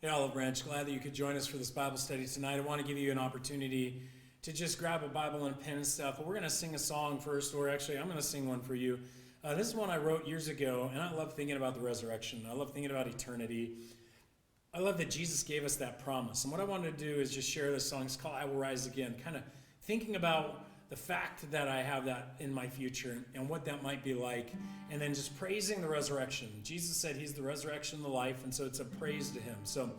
Hey, Olive Branch, glad that you could join us for this Bible study tonight. I want to give you an opportunity to just grab a Bible and pen and stuff. But we're going to sing a song first, or actually, I'm going to sing one for you. This is one I wrote years ago, and I love thinking about the resurrection. I love thinking about eternity. I love that Jesus gave us that promise. And what I wanted to do is just share this song. It's called I Will Rise Again, kind of thinking about the fact that I have that in my future and what that might be like, and then just praising the resurrection. Jesus said he's the resurrection and the life, and so it's a praise to him. So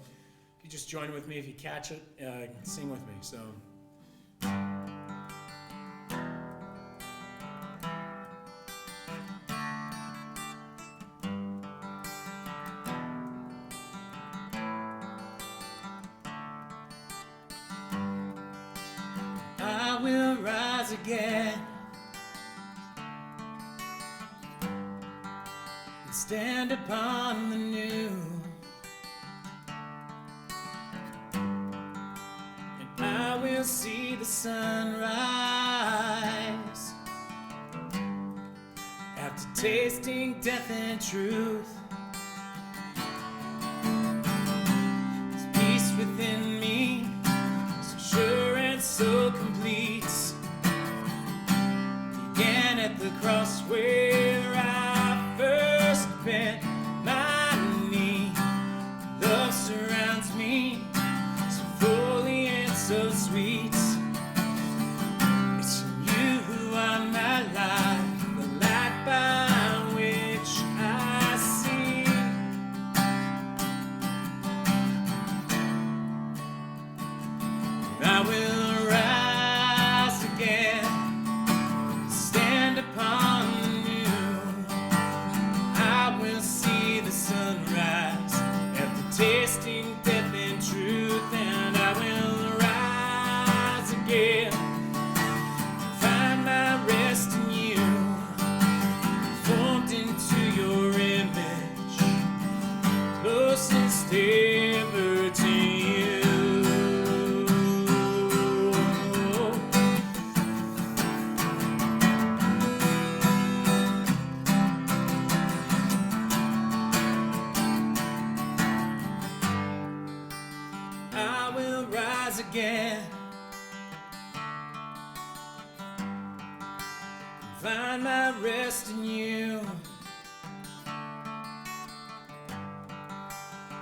if you just join with me, if you catch it, sing with me. So. I will rise again and stand upon the new, and I will see the sun rise after tasting death and truth. There's peace within me, so sure and so complete. Began at the cross where I first bent my knee. Love surrounds me so fully and so sweet. It's you who are my life, the light by which I see. I will rise again, stand upon the new. I will see the sunrise after tasting death and truth, and I will rise again, find my rest in you, formed into your image, closest ever to you. I will rise again, find my rest in you,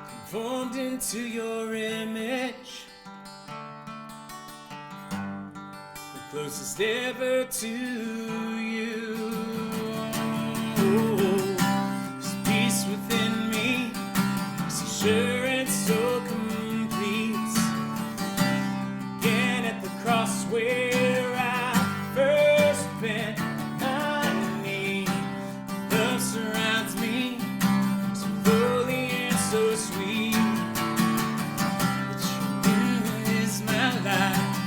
conformed into your image, the closest ever to you. There's peace within me, so sure and so complete. Again at the cross where I first bent my knee. Love surrounds me so fully and so sweet. But you is my life,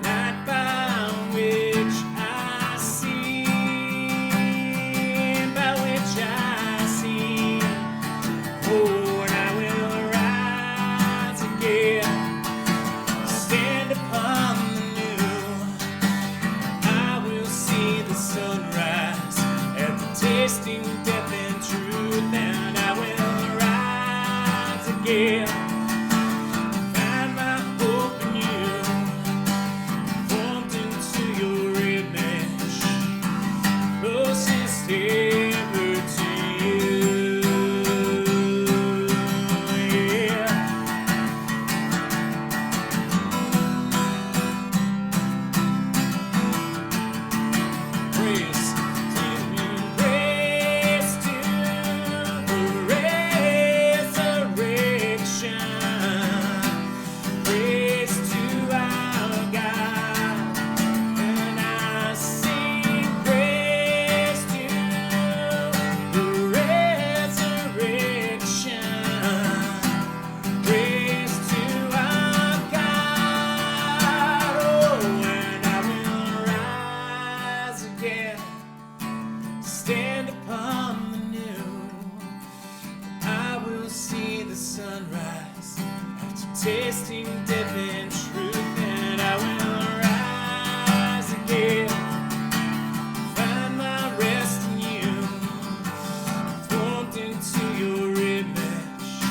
light by which I see, by which I see. Oh, and I will rise again, stand upon the new. I will see the sunrise after tasting death and truth, and I will rise again, find my hope in you, formed into your image, closest ever to you. Yeah. Praise to you, praise to the resurrection. Praise to our God, and I sing praise to the resurrection. Praise to our God, oh, and I will rise again, stand upon the new. I will see the sunrise after tasting death and truth, and I will rise again, find my rest in you, formed into your image,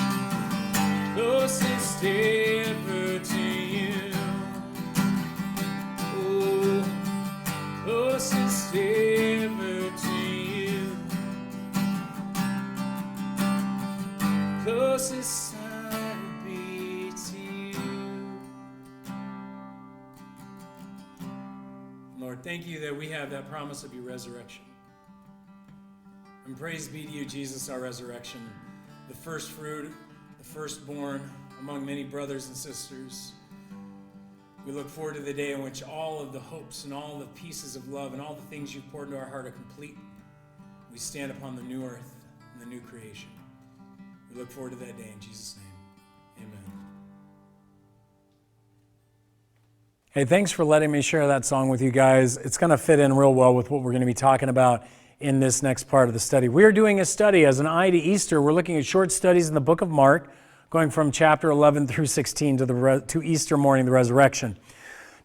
close stay ever to you. Oh, closest ever to you. Closest I'll be to you. Lord, thank you that we have that promise of your resurrection. And praise be to you, Jesus, our resurrection, the first fruit, the firstborn among many brothers and sisters. We look forward to the day in which all of the hopes and all the pieces of love and all the things you've poured into our heart are complete. We stand upon the new earth and the new creation. We look forward to that day in Jesus' name. Amen. Hey, thanks for letting me share that song with you guys. It's going to fit in real well with what we're going to be talking about in this next part of the study. We are doing a study as an eye to Easter. We're looking at short studies in the book of Mark, going from chapter 11 through 16 to Easter morning, the resurrection.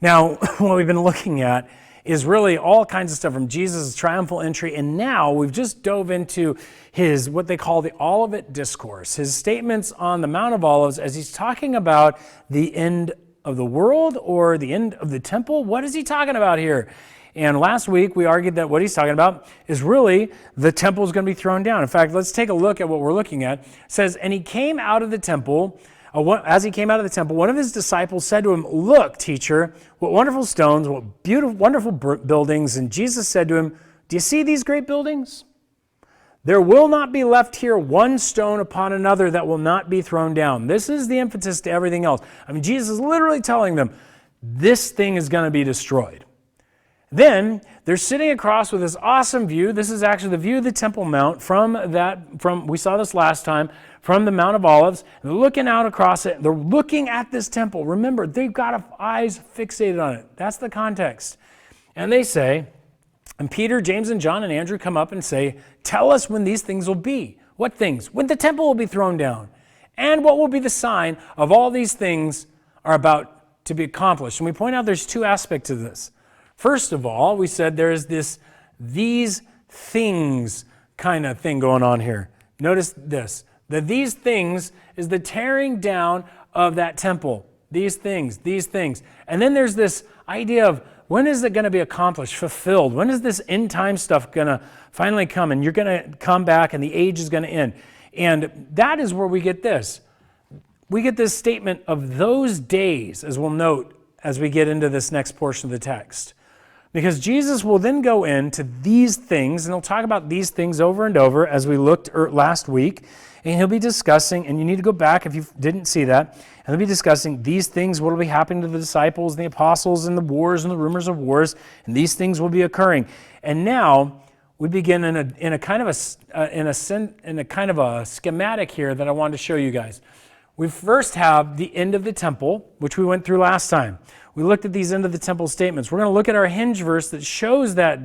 Now, what we've been looking at is really all kinds of stuff from Jesus' triumphal entry, and now we've just dove into his, what they call the Olivet Discourse, his statements on the Mount of Olives as he's talking about the end of the world or the end of the temple. What is he talking about here? And last week, we argued that what he's talking about is really the temple is going to be thrown down. In fact, let's take a look at what we're looking at. It says, and he came out of the temple. As he came out of the temple, one of his disciples said to him, "Look, teacher, what wonderful stones, what beautiful, wonderful buildings." And Jesus said to him, "Do you see these great buildings? There will not be left here one stone upon another that will not be thrown down." This is the impetus to everything else. I mean, Jesus is literally telling them, this thing is going to be destroyed. Then they're sitting across with this awesome view. This is actually the view of the Temple Mount we saw this last time, from the Mount of Olives. And they're looking out across it. They're looking at this temple. Remember, they've got eyes fixated on it. That's the context. And they say, and Peter, James, and John, and Andrew come up and say, "Tell us when these things will be." What things? When the temple will be thrown down. And what will be the sign of all these things are about to be accomplished. And we point out there's two aspects to this. First of all, we said there's these things kind of thing going on here. Notice this. That these things is the tearing down of that temple. These things. And then there's this idea of when is it going to be accomplished, fulfilled? When is this end time stuff going to finally come and you're going to come back and the age is going to end? And that is where we get this. We get this statement of those days, as we'll note as we get into this next portion of the text. Because Jesus will then go into these things, and he'll talk about these things over and over as we looked last week, and he'll be discussing, and you need to go back if you didn't see that, and he'll be discussing these things, what will be happening to the disciples and the apostles and the wars and the rumors of wars, and these things will be occurring. And now we begin in a kind of a schematic here that I wanted to show you guys. We first have the end of the temple, which we went through last time. We looked at these end of the temple statements. We're going to look at our hinge verse that shows that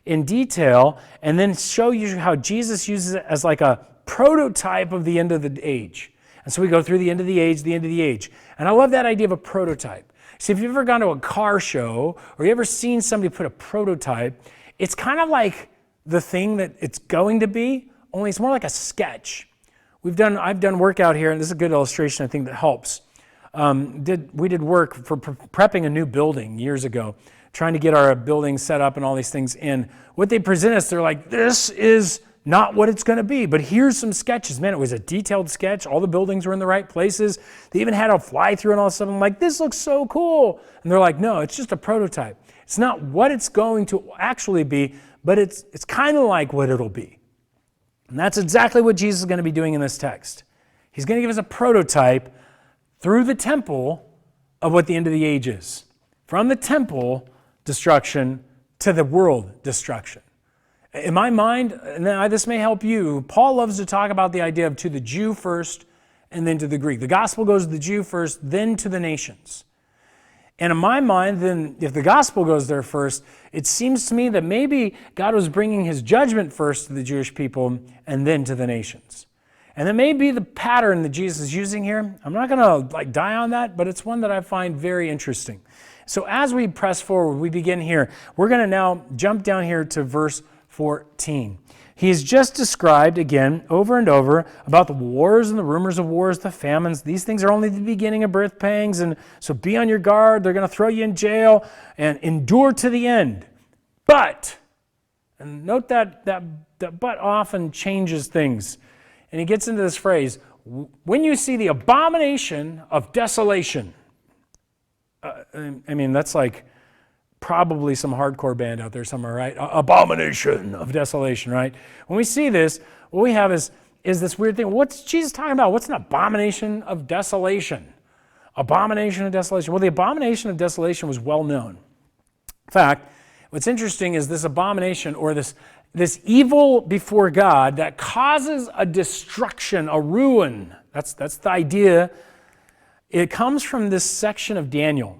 in detail and then show you how Jesus uses it as like a prototype of the end of the age. And so we go through the end of the age. And I love that idea of a prototype. See, if you've ever gone to a car show or you ever seen somebody put a prototype, it's kind of like the thing that it's going to be, only it's more like a sketch. I've done work out here, and this is a good illustration I think that helps. We did work for prepping a new building years ago, trying to get our building set up and all these things in. What they present us, they're like, this is not what it's going to be, but here's some sketches. Man, it was a detailed sketch. All the buildings were in the right places. They even had a fly through and all this stuff. I'm like, this looks so cool. And they're like, no, it's just a prototype. It's not what it's going to actually be, but it's kind of like what it'll be. And that's exactly what Jesus is going to be doing in this text. He's going to give us a prototype through the temple of what the end of the age is. From the temple destruction to the world destruction. In my mind, and this may help you, Paul loves to talk about the idea of to the Jew first and then to the Greek. The gospel goes to the Jew first, then to the nations. And in my mind, then if the gospel goes there first, it seems to me that maybe God was bringing his judgment first to the Jewish people and then to the nations. And that may be the pattern that Jesus is using here. I'm not going to die on that, but it's one that I find very interesting. So as we press forward, we begin here. We're going to now jump down here to verse 14. He's just described, again, over and over, about the wars and the rumors of wars, the famines. These things are only the beginning of birth pangs, and so be on your guard. They're going to throw you in jail, and endure to the end. But, and note that but often changes things. And he gets into this phrase, when you see the abomination of desolation. I mean, that's like probably some hardcore band out there somewhere, right? Abomination of desolation, right? When we see this, what we have is this weird thing. What's Jesus talking about? What's an abomination of desolation? Abomination of desolation. Well, the abomination of desolation was well known. In fact, what's interesting is this abomination, or this evil before God that causes a destruction, a ruin. That's the idea. It comes from this section of Daniel.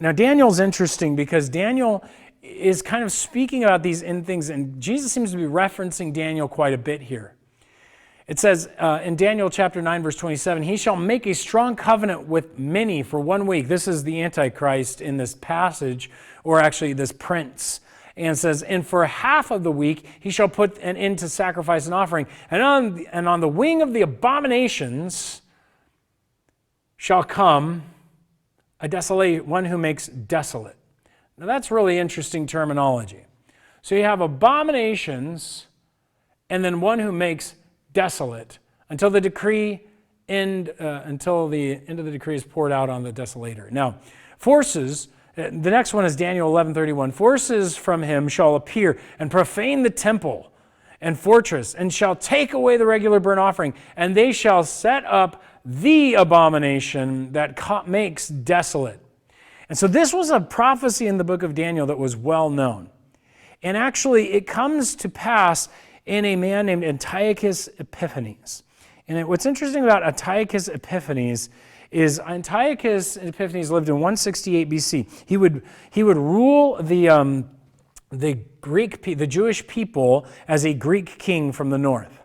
Now, Daniel's interesting because Daniel is kind of speaking about these things, and Jesus seems to be referencing Daniel quite a bit here. It says in Daniel chapter 9, verse 27, he shall make a strong covenant with many for 1 week. This is the Antichrist in this passage, or actually this prince. And it says, and for half of the week he shall put an end to sacrifice and offering. And on the wing of the abominations shall come a desolate one who makes desolate. Now that's really interesting terminology. So you have abominations and then one who makes desolate until the end of the decree is poured out on the desolator. Now, forces, the next one is Daniel 11:31. Forces from him shall appear and profane the temple and fortress, and shall take away the regular burnt offering, and they shall set up the abomination that makes desolate. And so this was a prophecy in the book of Daniel that was well known. And actually it comes to pass in a man named Antiochus Epiphanes. And what's interesting about Antiochus Epiphanes is Antiochus Epiphanes lived in 168 BC. He would rule the Jewish people as a Greek king from the north.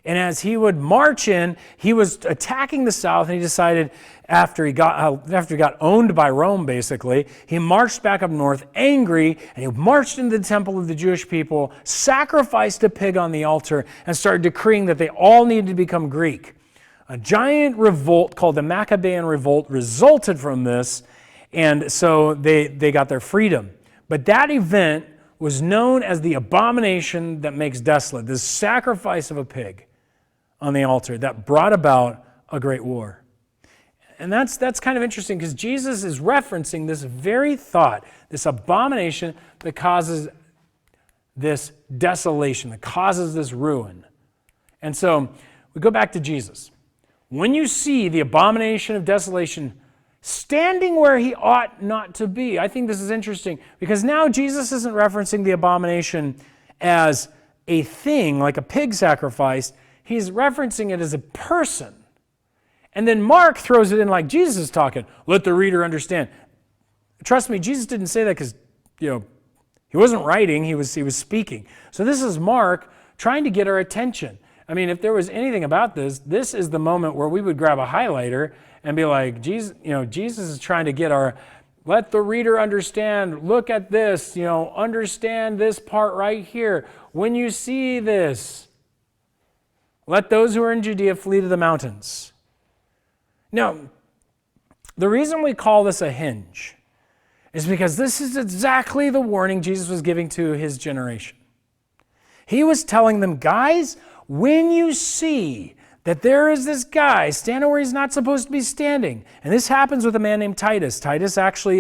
And as he would march in, he was attacking the south, and he decided after he got owned by Rome, basically, he marched back up north angry, and he marched into the temple of the Jewish people, sacrificed a pig on the altar, and started decreeing that they all needed to become Greek. A giant revolt called the Maccabean revolt resulted from this, and so they got their freedom. But that event was known as the abomination that makes desolate, this sacrifice of a pig on the altar that brought about a great war. And that's kind of interesting because Jesus is referencing this very thought, this abomination that causes this desolation, that causes this ruin. And so we go back to Jesus. When you see the abomination of desolation standing where he ought not to be, I think this is interesting because now Jesus isn't referencing the abomination as a thing, like a pig sacrifice. He's referencing it as a person. And then Mark throws it in like Jesus is talking. Let the reader understand. Trust me, Jesus didn't say that because, he wasn't writing, he was speaking. So this is Mark trying to get our attention. I mean, if there was anything about this is the moment where we would grab a highlighter and be like, Jesus is trying to get let the reader understand, look at this, understand this part right here. When you see this, let those who are in Judea flee to the mountains. Now, the reason we call this a hinge is because this is exactly the warning Jesus was giving to his generation. He was telling them, guys, when you see that there is this guy standing where he's not supposed to be standing, and this happens with a man named Titus. Titus actually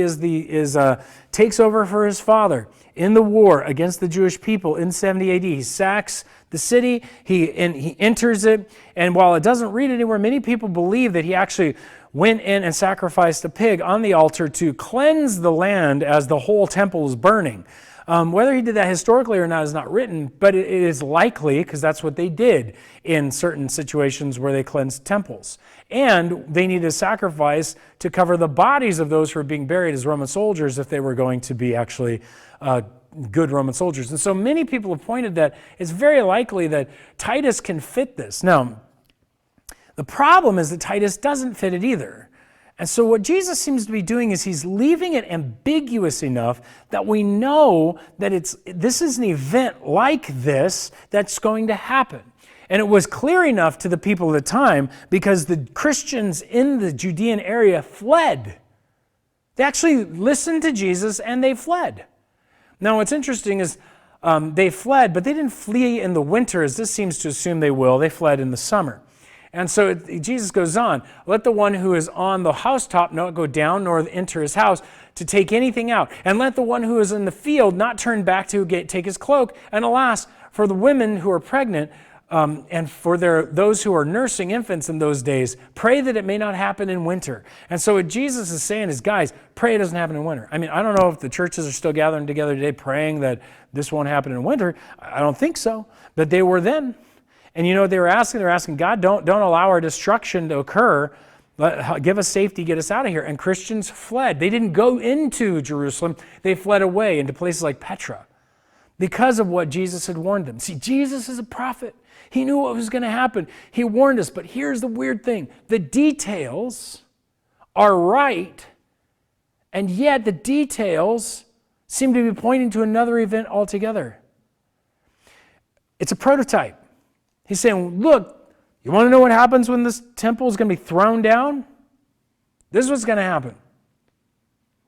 takes over for his father in the war against the Jewish people in 70 AD. He sacks the city, he enters it, and while it doesn't read anywhere, many people believe that he actually went in and sacrificed a pig on the altar to cleanse the land as the whole temple was burning. Whether he did that historically or not is not written, but it is likely because that's what they did in certain situations where they cleansed temples. And they needed a sacrifice to cover the bodies of those who were being buried as Roman soldiers if they were going to be actually good Roman soldiers. And so many people have pointed that it's very likely that Titus can fit this. Now, the problem is that Titus doesn't fit it either. And so what Jesus seems to be doing is he's leaving it ambiguous enough that we know that this is an event like this that's going to happen. And it was clear enough to the people at the time because the Christians in the Judean area fled. They actually listened to Jesus and they fled. Now what's interesting is they fled, but they didn't flee in the winter as this seems to assume they will. They fled in the summer. And so Jesus goes on, let the one who is on the housetop not go down nor enter his house to take anything out. And let the one who is in the field not turn back to take his cloak. And alas, for the women who are pregnant and for those who are nursing infants in those days, pray that it may not happen in winter. And so what Jesus is saying is, guys, pray it doesn't happen in winter. I mean, I don't know if the churches are still gathering together today praying that this won't happen in winter. I don't think so. But they were then. And you know what they were asking? They were asking, God, don't allow our destruction to occur. Give us safety, get us out of here. And Christians fled. They didn't go into Jerusalem. They fled away into places like Petra because of what Jesus had warned them. See, Jesus is a prophet. He knew what was going to happen. He warned us. But here's the weird thing. The details are right, and yet the details seem to be pointing to another event altogether. It's a prototype. He's saying, look, you want to know what happens when this temple is going to be thrown down? This is what's going to happen.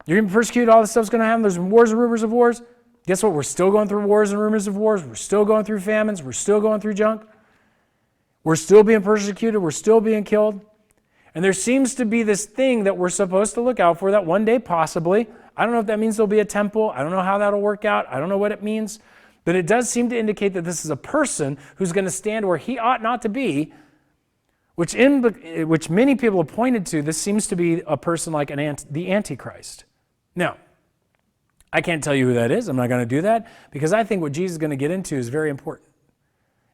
You're going to be persecuted, all this stuff's going to happen. There's wars and rumors of wars. Guess what? We're still going through wars and rumors of wars. We're still going through famines. We're still going through junk. We're still being persecuted. We're still being killed. And there seems to be this thing that we're supposed to look out for that one day possibly. I don't know if that means there'll be a temple. I don't know how that'll work out. I don't know what it means. But it does seem to indicate that this is a person who's going to stand where he ought not to be, which many people have pointed to. This seems to be a person like the Antichrist. Now, I can't tell you who that is. I'm not going to do that because I think what Jesus is going to get into is very important.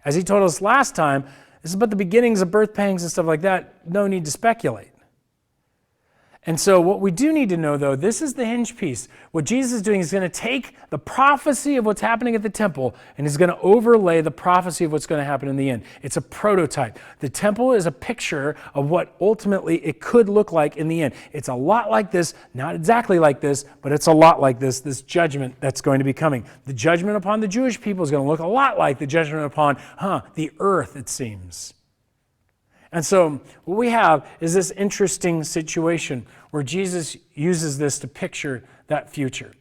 As he told us last time, this is about the beginnings of birth pangs and stuff like that. No need to speculate. And so what we do need to know, though, this is the hinge piece. What Jesus is doing is going to take the prophecy of what's happening at the temple and he's going to overlay the prophecy of what's going to happen in the end. It's a prototype. The temple is a picture of what ultimately it could look like in the end. It's a lot like this, not exactly like this, but it's a lot like this judgment that's going to be coming. The judgment upon the Jewish people is going to look a lot like the judgment upon the earth, it seems. And so what we have is this interesting situation where Jesus uses this to picture that future.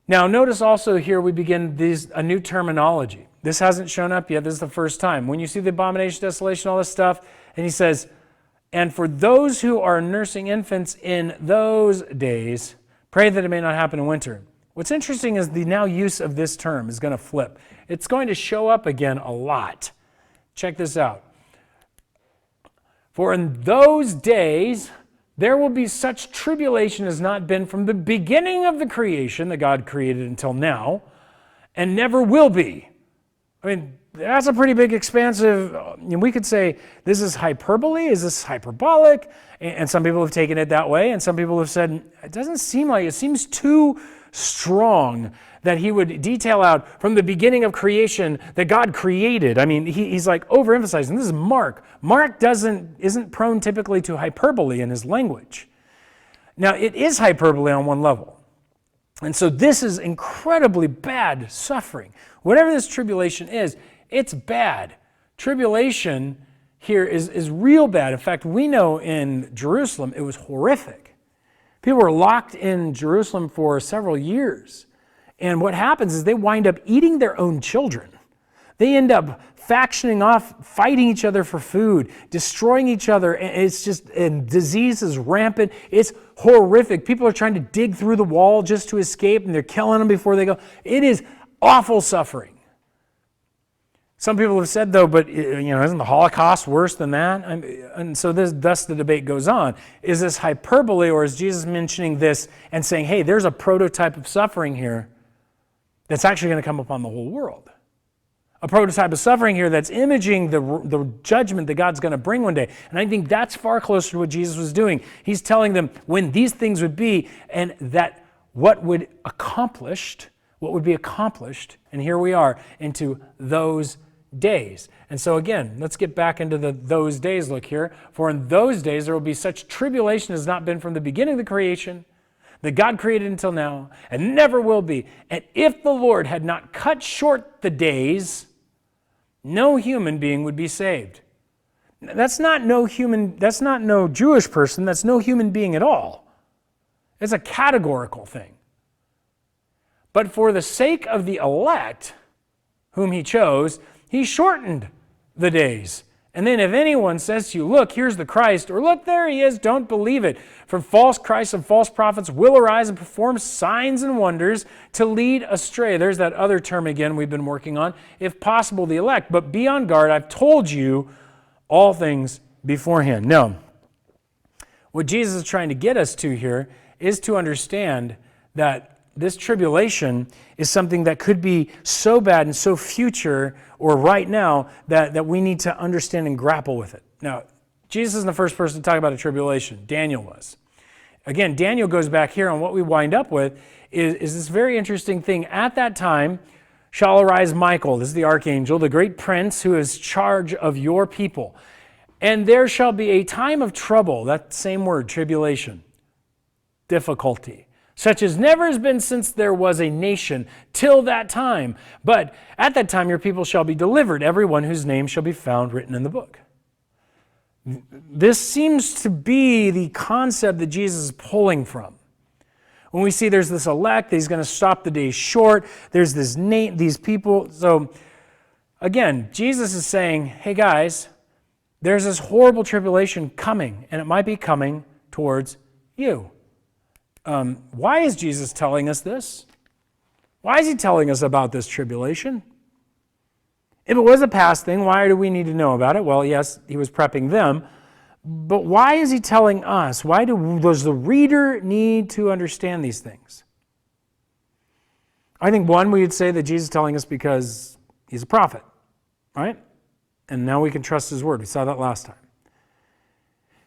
Now notice also here we begin a new terminology. This hasn't shown up yet. This is the first time. When you see the Abomination of Desolation, all this stuff, and he says, and for those who are nursing infants in those days, pray that it may not happen in winter. What's interesting is the now use of this term is going to flip. It's going to show up again a lot. Check this out. For in those days, there will be such tribulation as not been from the beginning of the creation that God created until now, and never will be. I mean, that's a pretty big, expansive, we could say, this is hyperbole, is this hyperbolic? And some people have taken it that way, and some people have said, it doesn't seem like, it seems too strong that he would detail out from the beginning of creation that God created. I mean, he's like overemphasizing. This is Mark. Mark isn't prone typically to hyperbole in his language. Now, it is hyperbole on one level. And so this is incredibly bad suffering. Whatever this tribulation is, it's bad. Tribulation here is real bad. In fact, we know in Jerusalem it was horrific. People were locked in Jerusalem for several years. And what happens is they wind up eating their own children. They end up factioning off, fighting each other for food, destroying each other. And disease is rampant. It's horrific. People are trying to dig through the wall just to escape, and they're killing them before they go. It is awful suffering. Some people have said, though, but isn't the Holocaust worse than that? And so thus the debate goes on. Is this hyperbole, or is Jesus mentioning this and saying, hey, there's a prototype of suffering here that's actually going to come upon the whole world? A prototype of suffering here that's imaging the judgment that God's going to bring one day. And I think that's far closer to what Jesus was doing. He's telling them when these things would be, and that what would be accomplished, and here we are, into those days. And so again, let's get back into those days look here. For in those days there will be such tribulation as not been from the beginning of the creation, that God created until now, and never will be. And if the Lord had not cut short the days, no human being would be saved. That's not no Jewish person, that's no human being at all. It's a categorical thing. But for the sake of the elect, whom he chose, he shortened the days. And then if anyone says to you, look, here's the Christ, or look, there he is, don't believe it. For false Christs and false prophets will arise and perform signs and wonders to lead astray. There's that other term again we've been working on. If possible, the elect. But be on guard. I've told you all things beforehand. Now, what Jesus is trying to get us to here is to understand that this tribulation is something that could be so bad and so future or right now that we need to understand and grapple with it. Now, Jesus isn't the first person to talk about a tribulation. Daniel was. Again, Daniel goes back here on what we wind up with is this very interesting thing. At that time shall arise Michael, this is the archangel, the great prince who is charge of your people. And there shall be a time of trouble, that same word, tribulation, difficulty, such as never has been since there was a nation till that time. But at that time your people shall be delivered, everyone whose name shall be found written in the book. This seems to be the concept that Jesus is pulling from. When we see there's this elect, that he's going to stop the days short, there's these people. So again, Jesus is saying, hey guys, there's this horrible tribulation coming, and it might be coming towards you. Why is Jesus telling us this? Why is he telling us about this tribulation? If it was a past thing, why do we need to know about it? Well, yes, he was prepping them. But why is he telling us? Why does the reader need to understand these things? I think one, we would say that Jesus is telling us because he's a prophet, right? And now we can trust his word. We saw that last time.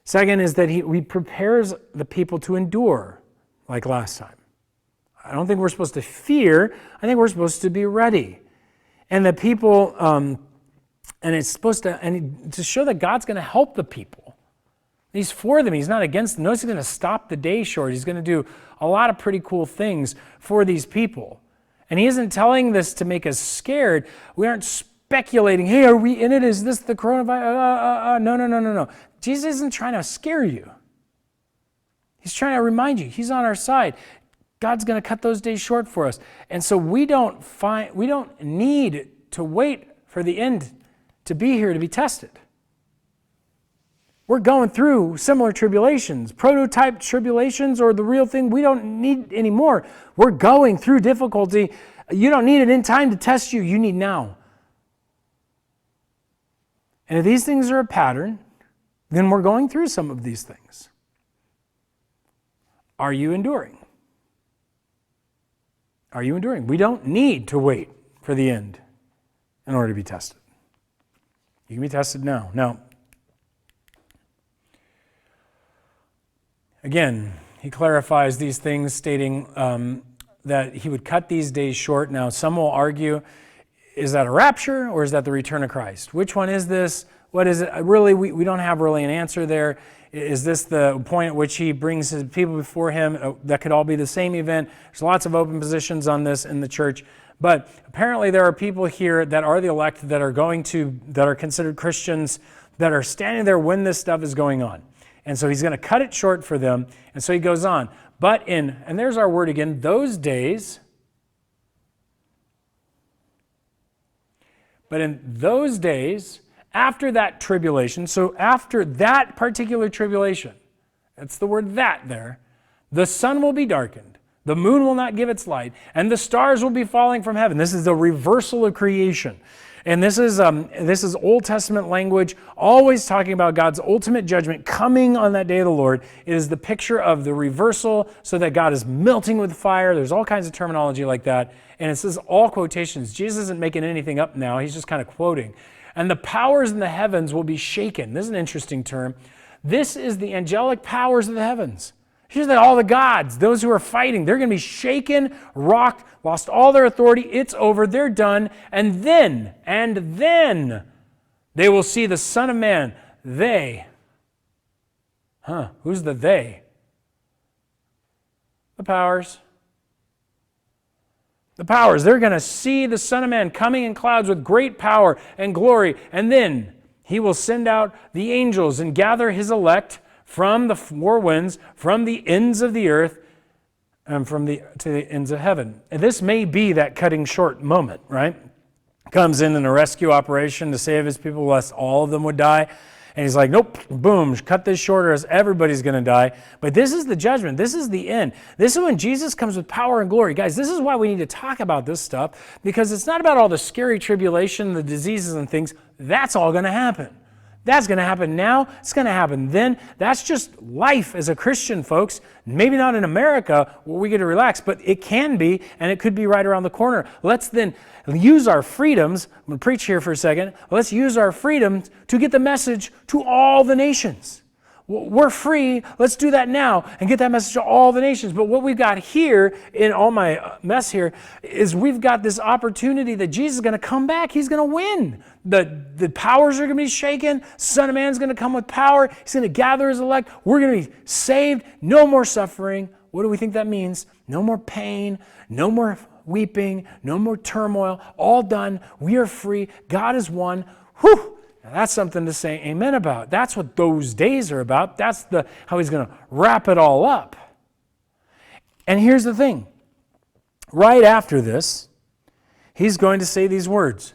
Second is that he prepares the people to endure, like last time. I don't think we're supposed to fear. I think we're supposed to be ready. And the people, and it's supposed to show that God's going to help the people. He's for them. He's not against them. Notice he's going to stop the day short. He's going to do a lot of pretty cool things for these people. And he isn't telling this to make us scared. We aren't speculating, hey, are we in it? Is this the coronavirus? No. Jesus isn't trying to scare you. He's trying to remind you. He's on our side. God's going to cut those days short for us. And so we don't need to wait for the end to be here to be tested. We're going through similar tribulations, prototype tribulations or the real thing. We don't need anymore. We're going through difficulty. You don't need it in time to test you. You need now. And if these things are a pattern, then we're going through some of these things. Are you enduring? Are you enduring? We don't need to wait for the end in order to be tested. You can be tested now. Now, again, he clarifies these things, stating that he would cut these days short. Now, some will argue, is that a rapture or is that the return of Christ? Which one is this? What is it? Really, we don't have really an answer there. Is this the point at which he brings his people before him? That could all be the same event. There's lots of open positions on this in the church. But apparently there are people here that are the elect that are considered Christians that are standing there when this stuff is going on. And so he's going to cut it short for them. And so he goes on. But and there's our word again, those days. But in those days, after that tribulation, so after that particular tribulation, that's the word that there, the sun will be darkened, the moon will not give its light, and the stars will be falling from heaven. This is the reversal of creation. And this is Old Testament language, always talking about God's ultimate judgment coming on that day of the Lord. It is the picture of the reversal so that God is melting with fire. There's all kinds of terminology like that. And it says all quotations. Jesus isn't making anything up now. He's just kind of quoting. And the powers in the heavens will be shaken. This is an interesting term. This is the angelic powers of the heavens. Here's all the gods, those who are fighting, they're going to be shaken, rocked, lost all their authority. It's over. They're done. And then they will see the Son of Man. They. Who's the they? The powers. The powers. They're going to see the Son of Man coming in clouds with great power and glory. And then he will send out the angels and gather his elect from the four winds, from the ends of the earth, and to the ends of heaven. And this may be that cutting short moment, right? Comes in a rescue operation to save his people, lest all of them would die. And he's like, nope, boom, cut this short or else everybody's going to die. But this is the judgment. This is the end. This is when Jesus comes with power and glory. Guys, this is why we need to talk about this stuff, because it's not about all the scary tribulation, the diseases and things. That's all going to happen. That's going to happen now. It's going to happen then. That's just life as a Christian, folks. Maybe not in America where we get to relax, but it can be, and it could be right around the corner. Let's then use our freedoms. I'm going to preach here for a second. Let's use our freedoms to get the message to all the nations. We're free. Let's do that now and get that message to all the nations. But what we've got here in all my mess here is we've got this opportunity that Jesus is going to come back. He's going to win. The powers are going to be shaken. Son of Man is going to come with power. He's going to gather his elect. We're going to be saved. No more suffering. What do we think that means? No more pain. No more weeping. No more turmoil. All done. We are free. God has won. Whew! Now that's something to say amen about. That's what those days are about. That's how he's going to wrap it all up. And here's the thing. Right after this, he's going to say these words.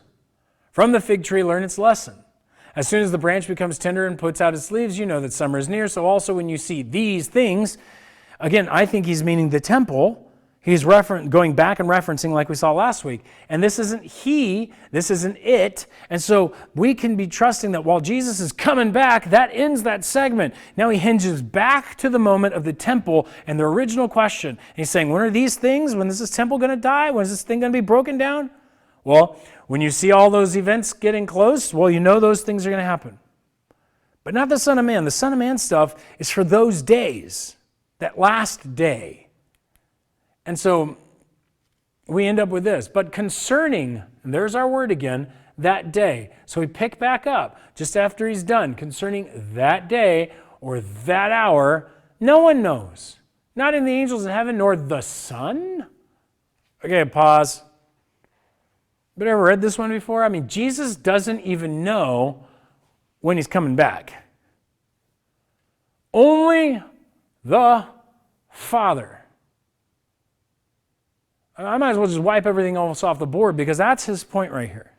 From the fig tree, learn its lesson. As soon as the branch becomes tender and puts out its leaves, you know that summer is near. So also when you see these things, again, I think he's meaning the temple. He's going back and referencing like we saw last week. And this isn't he, this isn't it. And so we can be trusting that while Jesus is coming back, that ends that segment. Now he hinges back to the moment of the temple and the original question. And he's saying, when are these things? When is this temple going to die? When is this thing going to be broken down? Well, when you see all those events getting close, well, you know those things are going to happen. But not the Son of Man. The Son of Man stuff is for those days, that last day. And so we end up with this. But concerning, and there's our word again, that day. So we pick back up just after he's done. Concerning that day or that hour, no one knows. Not in the angels in heaven, nor the Son. Okay, pause. But ever read this one before? I mean, Jesus doesn't even know when he's coming back. Only the Father. I might as well just wipe everything else off the board because that's his point right here.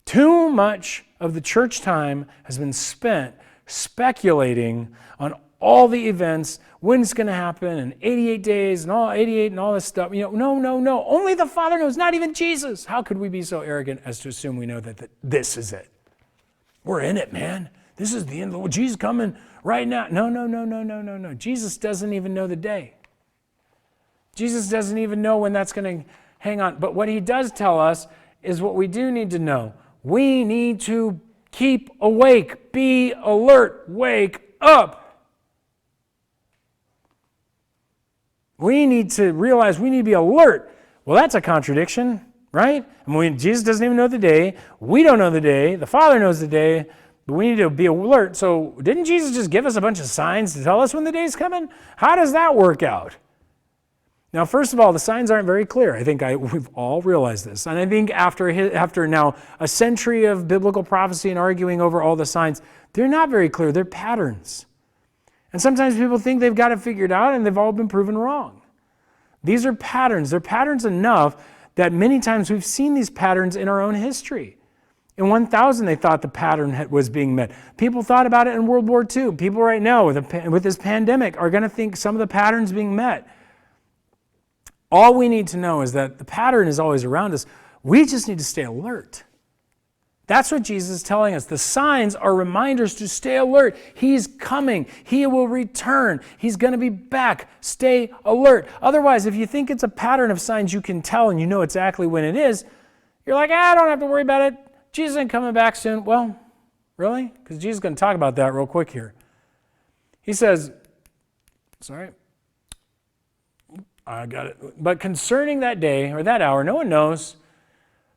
Too much of the church time has been spent speculating on all the events, when it's going to happen, and 88 days, and all 88 and all this stuff. No. Only the Father knows, not even Jesus. How could we be so arrogant as to assume we know that this is it? We're in it, man. This is the end of the world. Jesus coming right now. No. Jesus doesn't even know the day. Jesus doesn't even know when that's going to hang on. But what he does tell us is what we do need to know. We need to keep awake, be alert, wake up. We need to realize we need to be alert. Well, that's a contradiction, right? I mean, Jesus doesn't even know the day. We don't know the day. The Father knows the day, but we need to be alert. So didn't Jesus just give us a bunch of signs to tell us when the day's coming? How does that work out? Now, first of all, the signs aren't very clear. I think we've all realized this. And I think after now a century of biblical prophecy and arguing over all the signs, they're not very clear. They're patterns. And sometimes people think they've got it figured out and they've all been proven wrong. These are patterns. They're patterns enough that many times we've seen these patterns in our own history. In 1000, they thought the pattern was being met. People thought about it in World War II. People right now with this pandemic are going to think some of the patterns being met. All we need to know is that the pattern is always around us. We just need to stay alert. That's what Jesus is telling us. The signs are reminders to stay alert. He's coming. He will return. He's going to be back. Stay alert. Otherwise, if you think it's a pattern of signs you can tell and you know exactly when it is, you're like, I don't have to worry about it. Jesus ain't coming back soon. Well, really? Because Jesus is going to talk about that real quick here. He says, Sorry. I got it. But concerning that day or that hour, no one knows.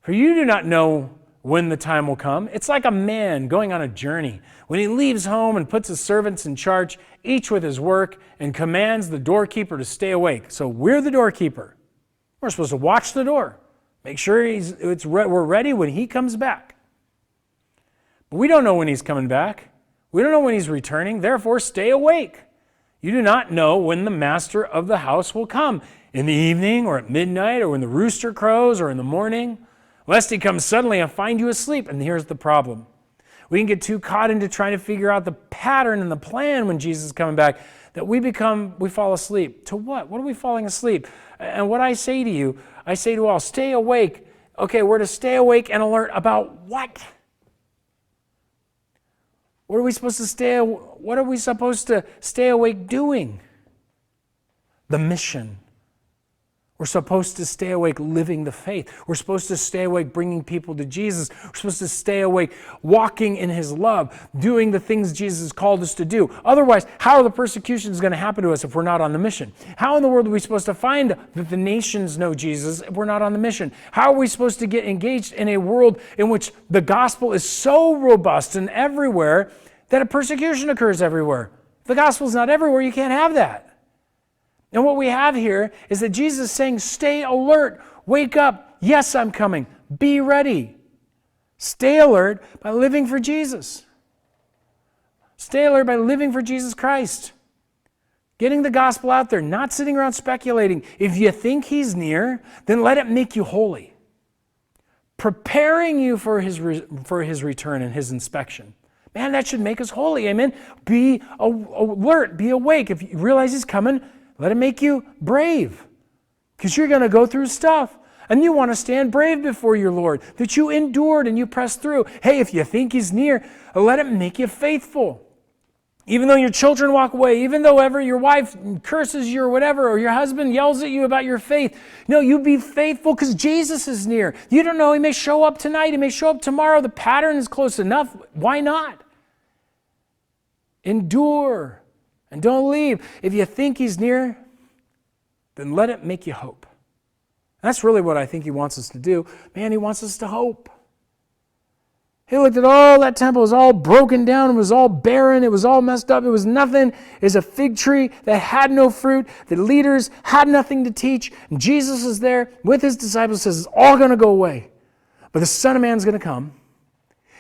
For you do not know when the time will come. It's like a man going on a journey. When he leaves home and puts his servants in charge, each with his work, and commands the doorkeeper to stay awake. So we're the doorkeeper. We're supposed to watch the door. Make sure we're ready when he comes back. But we don't know when he's coming back. We don't know when he's returning. Therefore, stay awake. You do not know when the master of the house will come, in the evening or at midnight or when the rooster crows or in the morning, lest he come suddenly and find you asleep. And here's the problem. We can get too caught into trying to figure out the pattern and the plan when Jesus is coming back that we fall asleep. To what? What are we falling asleep? And what I say to you, I say to all, stay awake. Okay, we're to stay awake and alert about what? What are we supposed to stay awake doing? The mission. We're supposed to stay awake living the faith. We're supposed to stay awake bringing people to Jesus. We're supposed to stay awake walking in his love, doing the things Jesus called us to do. Otherwise, how are the persecutions going to happen to us if we're not on the mission? How in the world are we supposed to find that the nations know Jesus if we're not on the mission? How are we supposed to get engaged in a world in which the gospel is so robust and everywhere that a persecution occurs everywhere? If the gospel's not everywhere, you can't have that. And what we have here is that Jesus is saying, stay alert, wake up, yes, I'm coming, be ready. Stay alert by living for Jesus. Stay alert by living for Jesus Christ. Getting the gospel out there, not sitting around speculating. If you think he's near, then let it make you holy. Preparing you for his return and his inspection. Man, that should make us holy, amen? Be alert, be awake. If you realize he's coming, let it make you brave, because you're going to go through stuff. And you want to stand brave before your Lord, that you endured and you pressed through. Hey, if you think he's near, let it make you faithful. Even though your children walk away, even though ever your wife curses you or whatever, or your husband yells at you about your faith, no, you be faithful because Jesus is near. You don't know, he may show up tonight, he may show up tomorrow. The pattern is close enough. Why not? Endure. And don't leave. If you think he's near, then let it make you hope. That's really what I think he wants us to do. Man, he wants us to hope. He looked at all that temple. It was all broken down. It was all barren. It was all messed up. It was nothing. It was a fig tree that had no fruit. The leaders had nothing to teach. And Jesus is there with his disciples, says it's all going to go away. But the Son of Man's going to come.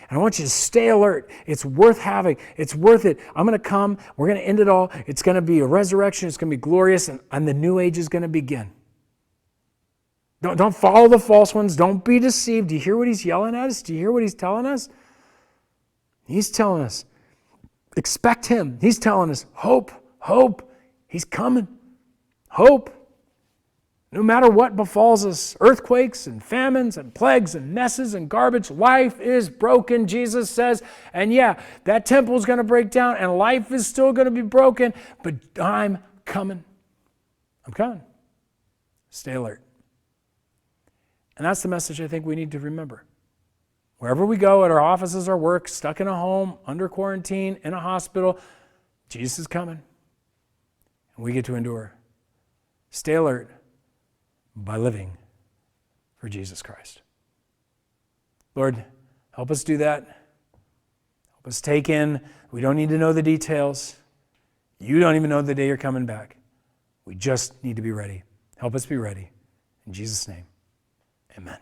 And I want you to stay alert. It's worth having. It's worth it. I'm going to come. We're going to end it all. It's going to be a resurrection. It's going to be glorious. And the new age is going to begin. Don't follow the false ones. Don't be deceived. Do you hear what he's yelling at us? Do you hear what he's telling us? He's telling us, expect him. He's telling us, hope, hope. He's coming. Hope. No matter what befalls us, earthquakes and famines and plagues and messes and garbage, life is broken, Jesus says. And yeah, that temple is going to break down and life is still going to be broken, but I'm coming. I'm coming. Stay alert. And that's the message I think we need to remember. Wherever we go, at our offices, our work, stuck in a home, under quarantine, in a hospital, Jesus is coming. And we get to endure. Stay alert by living for Jesus Christ. Lord, help us do that. Help us take in. We don't need to know the details. You don't even know the day you're coming back. We just need to be ready. Help us be ready. In Jesus' name, amen.